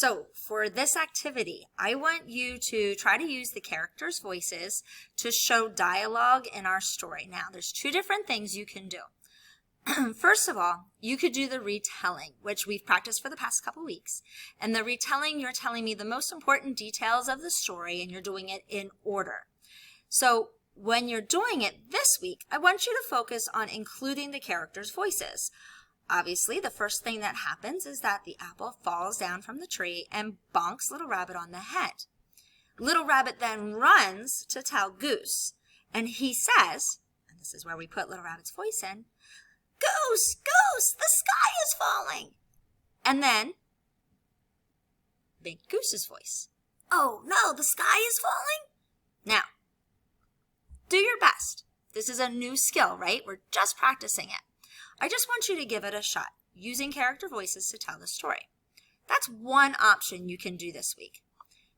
So for this activity, I want you to try to use the characters' voices to show dialogue in our story. Now, there's two different things you can do. First of all, you could do the retelling, which we've practiced for the past couple weeks. And the retelling, you're telling me the most important details of the story, and you're doing it in order. So when you're doing it this week, I want you to focus on including the characters' voices. Obviously, the first thing that happens is that the apple falls down from the tree and bonks Little Rabbit on the head. Little Rabbit then runs to tell Goose, and he says, and this is where we put Little Rabbit's voice in, "Goose, Goose, the sky is falling." And then, Big Goose's voice, "Oh no, the sky is falling?" Now, do your best. This is a new skill, right? We're just practicing it. I just want you to give it a shot, using character voices to tell the story. That's one option you can do this week.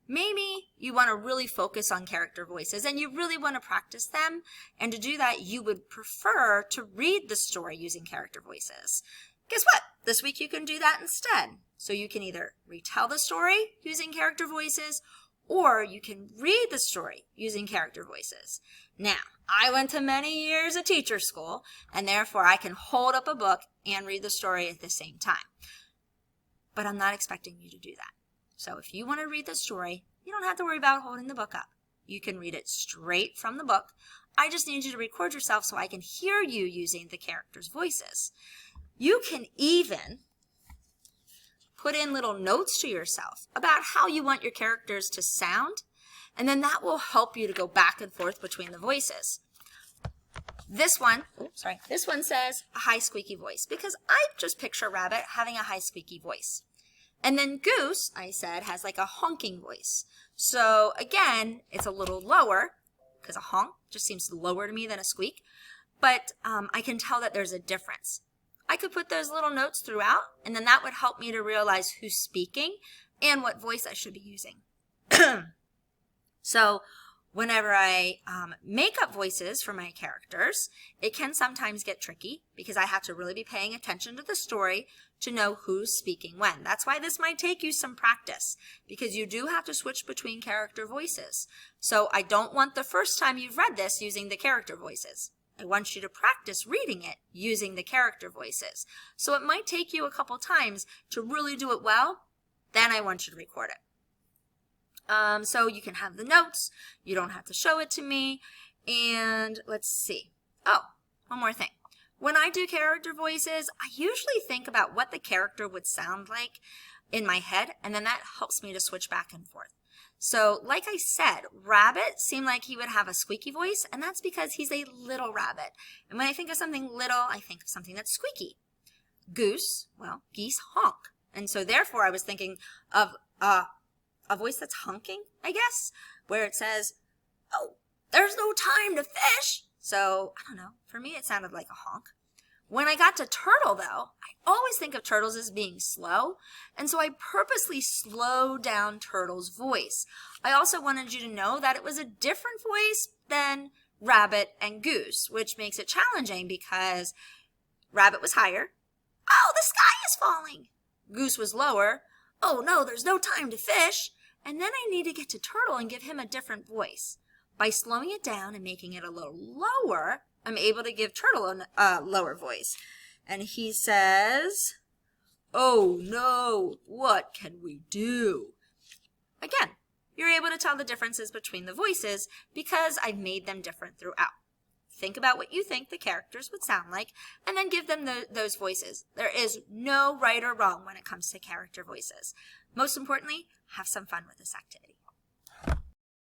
Maybe you want to really focus on character voices and you really want to practice them, and to do that you would prefer to read the story using character voices. Guess what? This week you can do that instead. So you can either retell the story using character voices, or you can read the story using character voices. Now, I went to many years of teacher school, and therefore I can hold up a book and read the story at the same time. But I'm not expecting you to do that. So if you want to read the story, you don't have to worry about holding the book up. You can read it straight from the book. I just need you to record yourself so I can hear you using the characters' voices. You can even put in little notes to yourself about how you want your characters to sound, and then that will help you to go back and forth between the voices. This one says a high squeaky voice, because I just picture Rabbit having a high squeaky voice. And then Goose, I said, has like a honking voice. So again, it's a little lower, because a honk just seems lower to me than a squeak, but I can tell that there's a difference. I could put those little notes throughout, and then that would help me to realize who's speaking and what voice I should be using. So whenever I make up voices for my characters, it can sometimes get tricky because I have to really be paying attention to the story to know who's speaking when. That's why this might take you some practice, because you do have to switch between character voices. So I don't want the first time you've read this using the character voices. I want you to practice reading it using the character voices. So it might take you a couple times to really do it well. Then I want you to record it. So you can have the notes. You don't have to show it to me. And let's see. Oh, one more thing. When I do character voices, I usually think about what the character would sound like in my head, and then that helps me to switch back and forth. So like I said, Rabbit seemed like he would have a squeaky voice, and that's because he's a little rabbit. And when I think of something little, I think of something that's squeaky. Goose, well, geese honk. And so therefore I was thinking of a voice that's honking, I guess, where it says, "Oh, there's no time to fish." So, I don't know, for me it sounded like a honk. When I got to Turtle, though, I always think of turtles as being slow, and so I purposely slowed down Turtle's voice. I also wanted you to know that it was a different voice than Rabbit and Goose, which makes it challenging because Rabbit was higher. "Oh, the sky is falling." Goose was lower. "Oh no, there's no time to fish." And then I need to get to Turtle and give him a different voice. By slowing it down and making it a little lower, I'm able to give Turtle a lower voice. And he says, "Oh no, what can we do?" Again, you're able to tell the differences between the voices because I've made them different throughout. Think about what you think the characters would sound like, and then give them those voices. There is no right or wrong when it comes to character voices. Most importantly, have some fun with this activity.